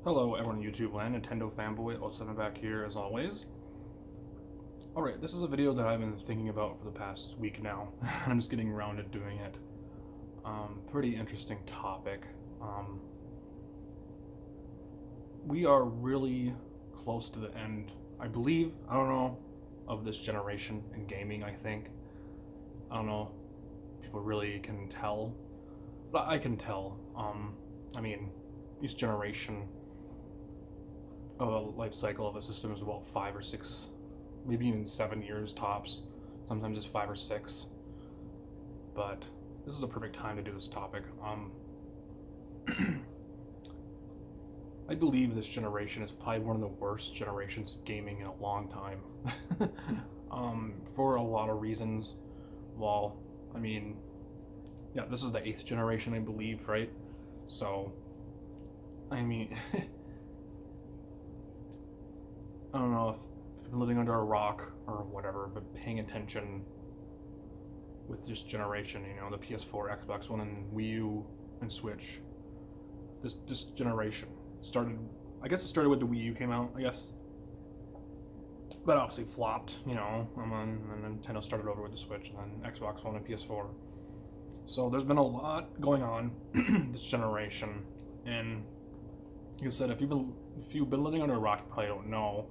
Hello everyone in YouTube land, Nintendo Fanboy07 back here as always. Alright, this is a video that I've been thinking about for the past week now. I'm just getting around to doing it. Pretty interesting topic. We are really close to the end, I believe, I don't know, of this generation in gaming, I think. I don't know, people really can tell, but I can tell. Each generation of a life cycle of a system is about 5 or 6, maybe even 7 years tops. Sometimes it's 5 or 6. But this is a perfect time to do this topic. I believe this generation is probably one of the worst generations of gaming in a long time. For a lot of reasons. Well, this is the 8th generation, I believe, right? So, I don't know if you've been living under a rock or whatever, but paying attention with this generation, the PS4, Xbox One, and Wii U and Switch. This generation started, I guess it started with the Wii U came out, I guess. But obviously flopped, and then Nintendo started over with the Switch, and then Xbox One and PS4. So there's been a lot going on this generation, and like I said, if you've been living under a rock, you probably don't know.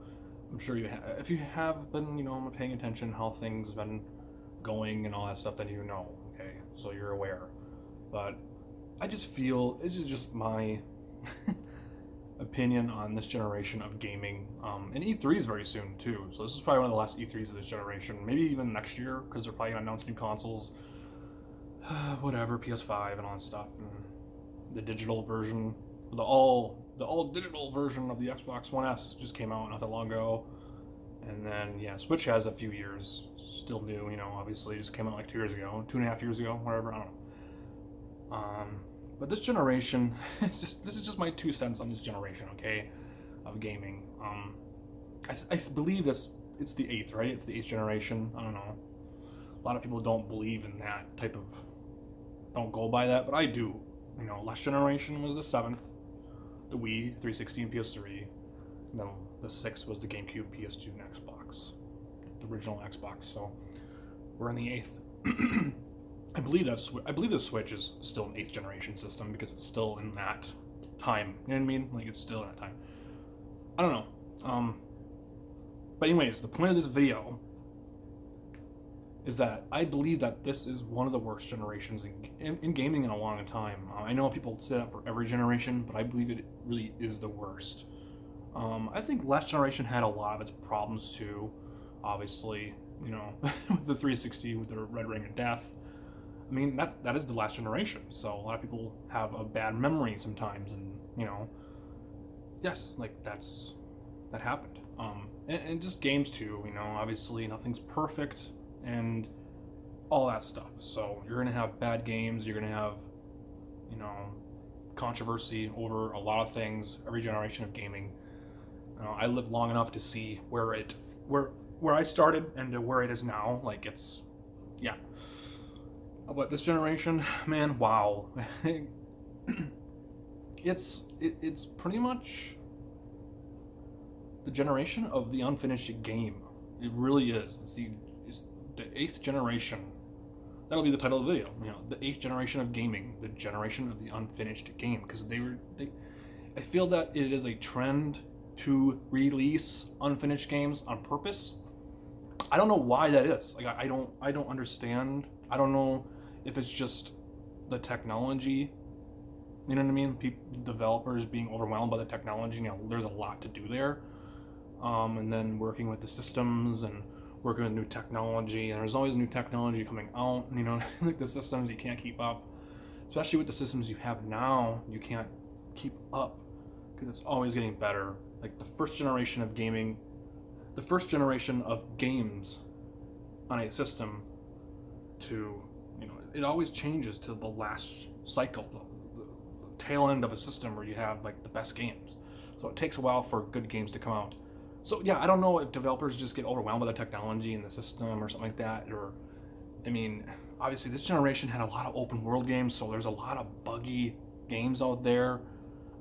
I'm sure you have. If you have been, paying attention how things have been going and all that stuff, then you know. Okay, so you're aware. But I just feel this is just my opinion on this generation of gaming. And E3 is very soon too. So this is probably one of the last E3s of this generation. Maybe even next year, because they're probably gonna announce new consoles. Whatever, PS5 and all that stuff, and the digital version, the all digital version of the Xbox One S just came out not that long ago. And then Switch has a few years, still new, obviously just came out like 2 years ago, 2.5 years ago, whatever, I don't know. But this generation, this is just my 2 cents on this generation, okay, of gaming. I believe it's the 8th, right? It's the 8th generation. I don't know. A lot of people don't believe in that type of, don't go by that, but I do. Last generation was the 7th, the Wii, 360, and PS3. And then the 6th was the GameCube, PS2, and Xbox, the original Xbox. So we're in the 8th. I believe the Switch is still an 8th generation system because it's still in that time. You know what I mean? Like, it's still in that time. I don't know. But anyways, the point of this video is that I believe that this is one of the worst generations in gaming in a long time. I know people say that for every generation, but I believe it really is the worst. I think last generation had a lot of its problems too. Obviously, with the 360, with the Red Ring of Death. That is the last generation. So a lot of people have a bad memory sometimes, and yes, like that happened. And just games too. Obviously nothing's perfect. And all that stuff. So you're going to have bad games, you're going to have, controversy over a lot of things, every generation of gaming. I lived long enough to see where I started and to where it is now. Like, it's, yeah. But this generation, man, wow. It's pretty much the generation of the unfinished game. It really is. It's the 8th generation. That'll be the title of the video. The 8th generation of gaming, the generation of the unfinished game. Because I feel that it is a trend to release unfinished games on purpose. I don't know why that is. Like, I don't understand. I don't know if it's just the technology. You know what I mean? Developers being overwhelmed by the technology. There's a lot to do there. And then working with the systems and working with new technology, and there's always new technology coming out, like the systems, you can't keep up, especially with the systems you have now. You can't keep up because it's always getting better. Like the first generation of gaming, the first generation of games on a system to, it always changes to the last cycle, the tail end of a system where you have like the best games. So it takes a while for good games to come out. So yeah, I don't know if developers just get overwhelmed by the technology in the system or something like that, or, obviously this generation had a lot of open world games, so there's a lot of buggy games out there.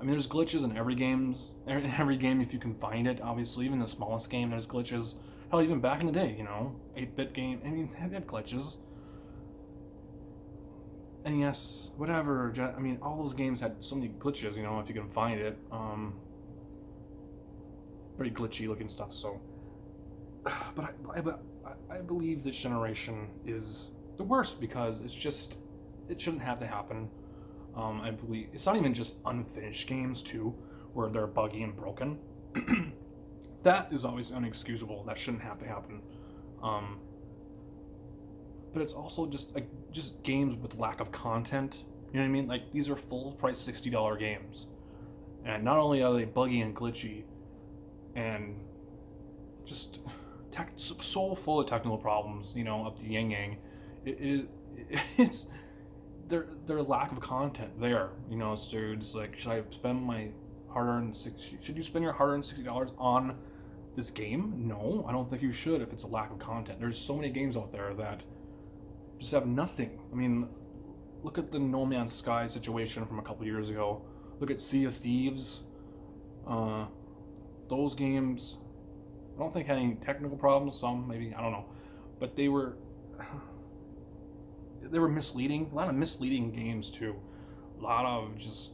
I mean, there's glitches in every game if you can find it. Obviously, even the smallest game, there's glitches. Hell, even back in the day, 8-bit game. I mean, they had glitches. NES, whatever. I mean, all those games had so many glitches. If you can find it. Very glitchy looking stuff. So, but I believe this generation is the worst because it shouldn't have to happen. I believe it's not even just unfinished games too, where they're buggy and broken. That is always unexcusable. That shouldn't have to happen. But it's also just games with lack of content. You know what I mean? Like, these are full price $60 games, and not only are they buggy and glitchy, and just so full of technical problems. Up the yin yang. It's their lack of content there. So it's like, should I spend my hard-earned should you spend your hard-earned $60 on this game? No, I don't think you should if it's a lack of content. There's so many games out there that just have nothing. I mean, look at the No Man's Sky situation from a couple years ago. Look at Sea of Thieves. Those games, I don't think had any technical problems. Some maybe, I don't know, but they were misleading. A lot of misleading games too. A lot of just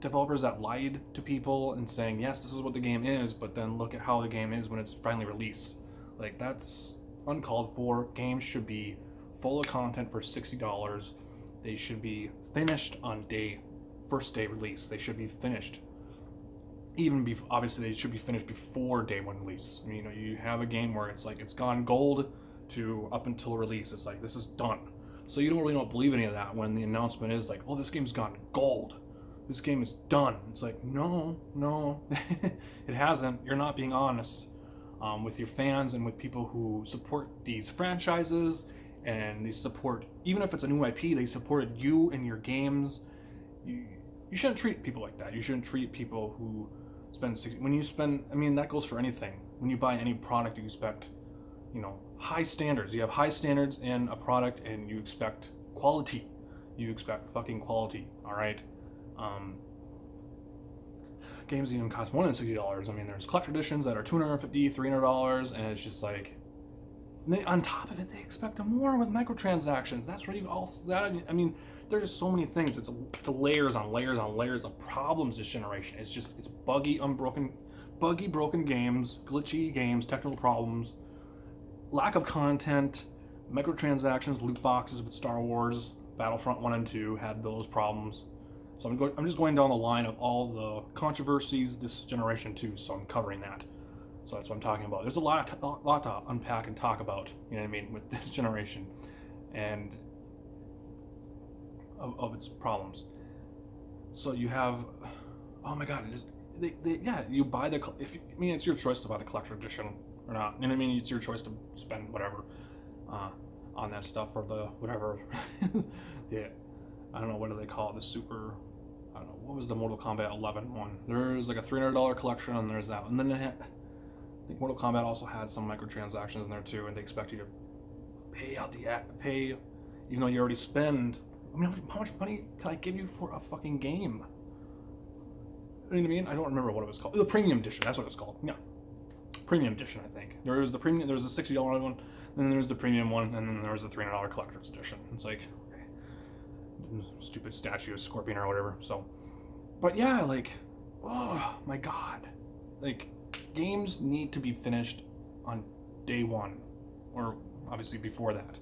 developers that lied to people and saying, yes, this is what the game is, but then look at how the game is when it's finally released. Like, that's uncalled for. Games should be full of content for $60. They should be finished on first day release. They should be finished. Obviously, they should be finished before day one release. I mean, you have a game where it's like it's gone gold to up until release. It's like, this is done. So you don't believe any of that when the announcement is like, oh, this game's gone gold. This game is done. It's like, no, it hasn't. You're not being honest with your fans and with people who support these franchises, and they support, even if it's a new IP, they supported you and your games. You shouldn't treat people like that. You shouldn't treat people who spend that goes for anything. When you buy any product, you expect, high standards. You have high standards in a product, and you expect quality. You expect fucking quality, all right? Games even cost more than $60. I mean, there's collector editions that are $250, $300, and it's just like, on top of it, they expect more with microtransactions. That's really also that. I mean, there's so many things. It's layers on layers on layers of problems this generation. It's buggy, broken games, glitchy games, technical problems, lack of content, microtransactions, loot boxes with Star Wars. Battlefront 1 and 2 had those problems. So I'm just going down the line of all the controversies this generation too. So I'm covering that. So that's what I'm talking about. There's a lot to unpack and talk about, with this generation, and of its problems. So you have, oh my God, you buy it's your choice to buy the collector edition or not. You know what I mean? It's your choice to spend whatever on that stuff, or the whatever. I don't know, what do they call it? I don't know, what was the Mortal Kombat 11 one? There's like a $300 collection, and there's that. And then I think Mortal Kombat also had some microtransactions in there too, and they expect you to pay, even though you already spend. I mean, how much money can I give you for a fucking game? You know what I mean? I don't remember what it was called. The premium edition, that's what it's called. Yeah, premium edition, I think. There was a $60 one, and then there was the premium one, and then there was the $300 collector's edition. It's like, okay, stupid statue of Scorpion or whatever. So, but yeah, like, oh my God, like, games need to be finished on day one, or obviously before that.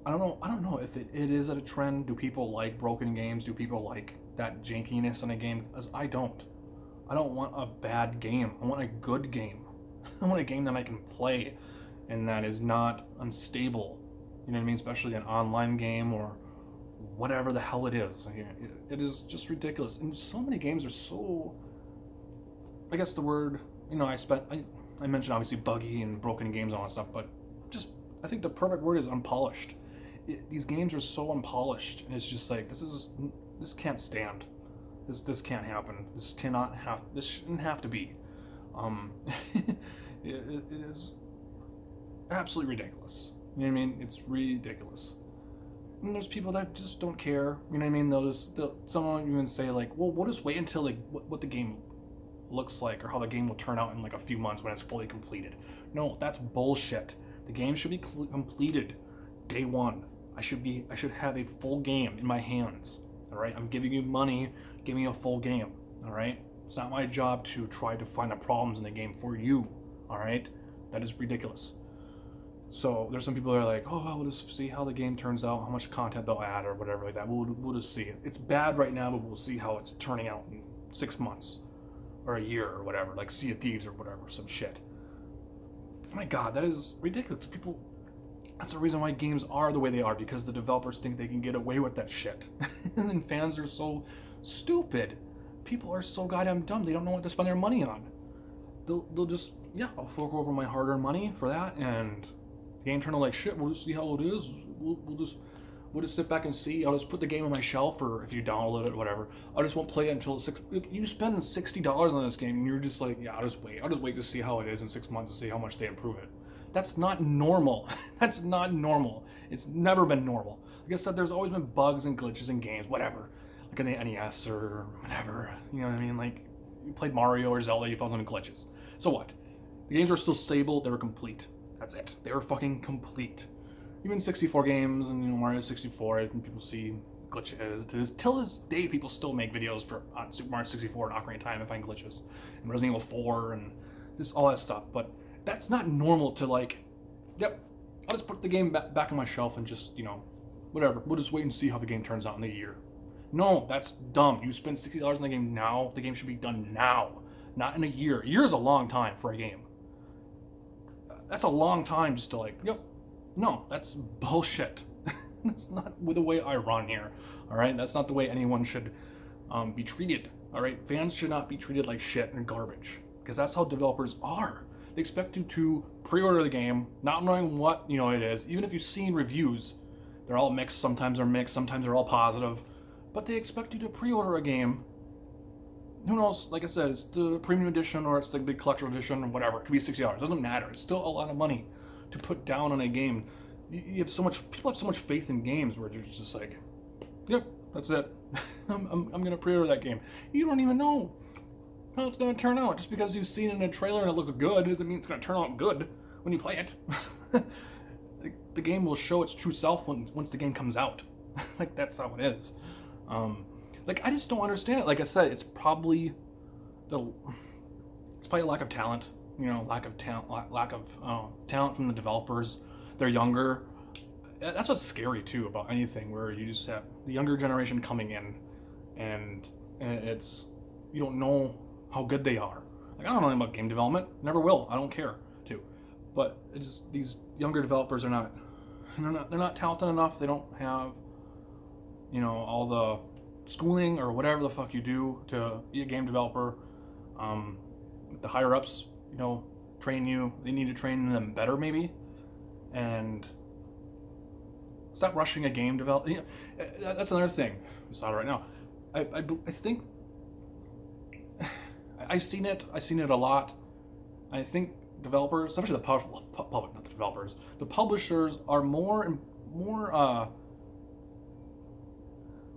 I don't know if it is a trend. Do people like broken games? Do people like that jankiness in a game? Because I don't. I don't want a bad game. I want a good game. I want a game that I can play and that is not unstable. You know what I mean? Especially an online game or whatever the hell it is. It is just ridiculous. And so many games are so, I guess the word, I mentioned obviously buggy and broken games and all that stuff, but just, I think the perfect word is unpolished. These games are so unpolished, and it's just like, this can't stand. This can't happen. This shouldn't have to be. It is absolutely ridiculous. You know what I mean? It's ridiculous. And there's people that just don't care. You know what I mean? Someone will even say like, well, we'll just wait until like what the game looks like or how the game will turn out in like a few months when it's fully completed. No, that's bullshit. The game should be completed day one. I should have a full game in my hands. All right, I'm giving you money, give me a full game. All right, it's not my job to try to find the problems in the game for you. All right, that is ridiculous. So there's some people that are like, oh, we'll just see how the game turns out, how much content they'll add or whatever like that. We'll just see. It's bad right now, but we'll see how it's turning out in 6 months or a year or whatever, like Sea of Thieves or whatever, some shit. Oh my God, that is ridiculous. People, that's the reason why games are the way they are, because the developers think they can get away with that shit. And then fans are so stupid. People are so goddamn dumb, they don't know what to spend their money on. They'll just, yeah, I'll fork over my hard-earned money for that, and the game turned out like shit. We'll just see how it is. We'll just sit back and see. I'll just put the game on my shelf, or if you download it, whatever. I just won't play it until you spend $60 on this game, and you're just like, yeah, I'll just wait to see how it is in 6 months to see how much they improve it. That's not normal. That's not normal. It's never been normal. Like I said, there's always been bugs and glitches in games, whatever. Like in the NES or whatever. You know what I mean? Like you played Mario or Zelda, you found some glitches. So what? The games were still stable. They were complete. That's it. They were fucking complete. Even 64 games and Mario 64, I think people see glitches. Till this day, people still make videos for Super Mario 64 and Ocarina of Time and find glitches, and Resident Evil 4 and all that stuff. But that's not normal to like. Yep, I'll just put the game back on my shelf and just whatever. We'll just wait and see how the game turns out in a year. No, that's dumb. You spend $60 on the game now. The game should be done now, not in a year. A year is a long time for a game. That's a long time just to no, that's bullshit. That's not the way I run here. All right, that's not the way anyone should be treated. All right, fans should not be treated like shit and garbage, because that's how developers are. They expect you to pre-order the game, not knowing what it is. Even if you've seen reviews, they're all mixed. Sometimes they're mixed. Sometimes they're all positive. But they expect you to pre-order a game. Who knows? Like I said, it's the premium edition or it's the big collector edition or whatever. It could be $60. It doesn't matter. It's still a lot of money to put down on a game. People have so much faith in games where you're just like, yep, that's it. I'm gonna pre-order that game. You don't even know how it's gonna turn out. Just because you've seen it in a trailer and it looks good doesn't mean it's gonna turn out good when you play it. The game will show its true self once the game comes out. Like that's how it is. I just don't understand it. Like I said, it's probably a lack of talent. Lack of talent from the developers. They're younger. That's what's scary too about anything where you just have the younger generation coming in, and it's you don't know how good they are. Like I don't know anything about game development. Never will. I don't care to. But it's just these younger developers are not. They're not talented enough. They don't have all the schooling or whatever the fuck you do to be a game developer. The higher ups, train you. They need to train them better, maybe, and stop rushing a game development. That's another thing. I saw it right now. I think I've seen it a lot. I think developers, especially the public, not the developers, the publishers are more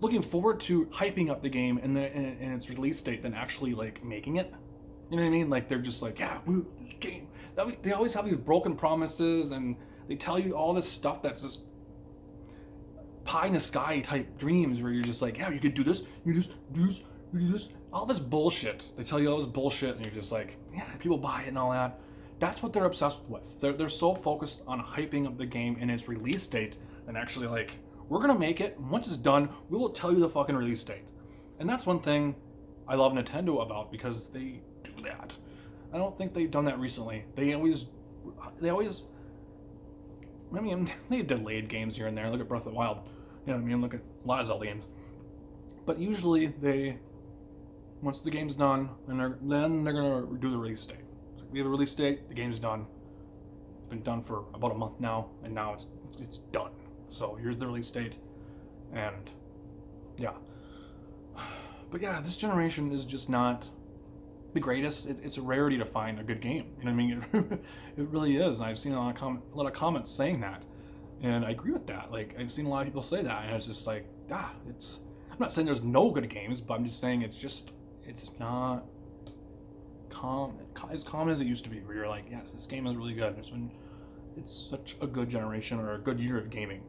looking forward to hyping up the game and its release date than actually making it. You know what I mean? Like they're just like, yeah, this game. They always have these broken promises and they tell you all this stuff that's just pie in the sky type dreams where you're just like, yeah, you could do this, you just do this, you do this, all this bullshit. They tell you all this bullshit and you're just like, yeah, people buy it and all that. That's what they're obsessed with. They're so focused on hyping up the game and its release date and actually we're gonna make it. Once it's done, we will tell you the fucking release date. And that's one thing I love Nintendo about, because they do that. I don't think they've done that recently. They always, I mean, they delayed games here and there. Look at Breath of the Wild. You know what I mean? Look at a lot of Zelda games. But usually once the game's done, then they're gonna do the release date. So we have a release date. The game's done. It's been done for about a month now, and now it's done. So here's the release date, and yeah. But yeah, this generation is just not the greatest. It's a rarity to find a good game. You know what I mean? It really is. And I've seen a lot of comments saying that. And I agree with that. Like, I've seen a lot of people say that, and it's just like, it's. I'm not saying there's no good games, but I'm just saying it's just not as common as it used to be. Where you're like, yes, this game is really good. It's such a good generation or a good year of gaming.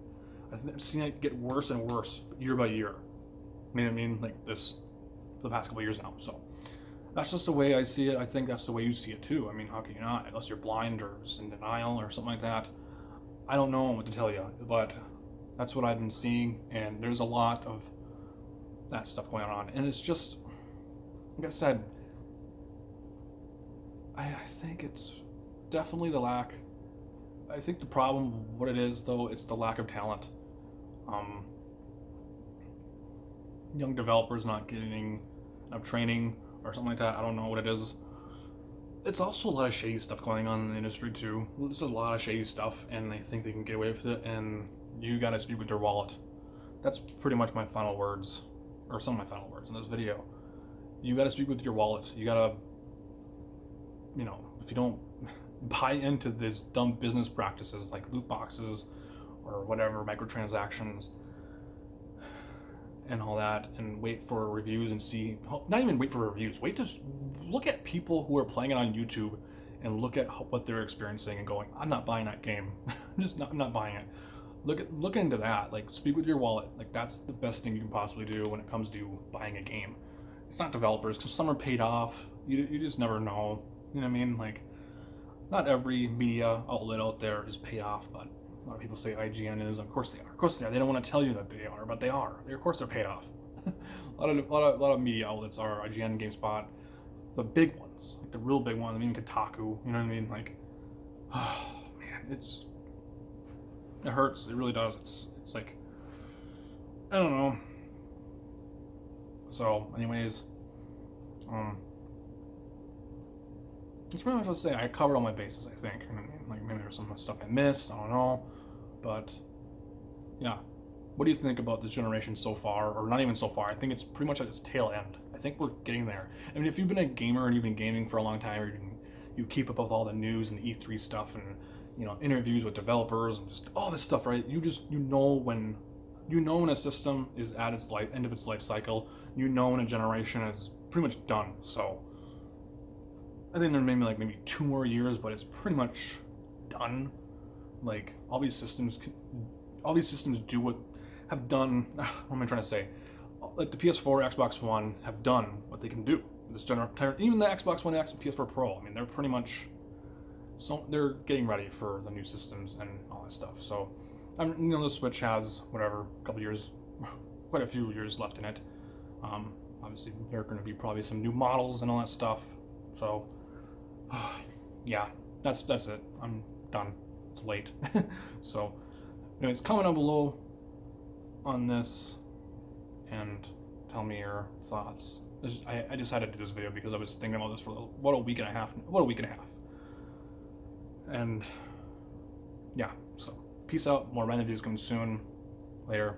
I've seen it get worse and worse year by year. I mean, like this for the past couple of years now. So that's just the way I see it. I think that's the way you see it too. I mean, how can you not? Unless you're blind or just in denial or something like that. I don't know what to tell you, but that's what I've been seeing, and there's a lot of that stuff going on. And it's just, like I said, I think it's definitely the lack. I think the problem, what it is though, it's the lack of talent. Young developers not getting enough training or something like that. I don't know what it is. It's also a lot of shady stuff going on in the industry too. There's a lot of shady stuff, and they think they can get away with it, and you gotta speak with your wallet. That's pretty much my final words, or some of my final words in this video. You gotta speak with your wallet. You gotta, if you don't buy into this dumb business practices like loot boxes or whatever, microtransactions and all that, and wait for reviews and see, not even wait for reviews, wait to look at people who are playing it on YouTube and look at what they're experiencing and going, I'm not buying that game. I'm not buying it. Look into that. Like, speak with your wallet. Like, that's the best thing you can possibly do when it comes to buying a game. It's not developers, because some are paid off. You just never know. You know what I mean? Like, not every media outlet out there is paid off, but a lot of people say IGN is. Of course they are. Of course they are. They don't want to tell you that they are, but they are. Of course they're paid off. a lot of media outlets are IGN, GameSpot, the big ones, like the real big ones. I mean, Kotaku. You know what I mean? Like, oh man, it hurts. It really does. It's like, I don't know. So, anyways, that's pretty much what I say. I covered all my bases, I think. I mean, like, maybe there's some stuff I missed. I don't know, but yeah. What do you think about this generation so far, or not even so far? I think it's pretty much at its tail end. I think we're getting there. I mean, if you've been a gamer and you've been gaming for a long time, or you keep up with all the news and the E3 stuff, and interviews with developers and just all this stuff, right? You know when a system is at its end of its life cycle. You know when a generation is pretty much done. So I think there may be maybe 2 more years, but it's pretty much done. Like, all these systems have done. What am I trying to say? Like the PS4, Xbox One have done what they can do. This even the Xbox One X and PS4 Pro. I mean, they're pretty much. So they're getting ready for the new systems and all that stuff. So, the Switch has a couple years, quite a few years left in it. Obviously, there are going to be probably some new models and all that stuff. So, yeah, that's it. I'm done. It's late. So, anyways, comment down below on this and tell me your thoughts. I decided to do this video because I was thinking about this for a week and a half. And yeah, so peace out. More random videos coming soon. Later.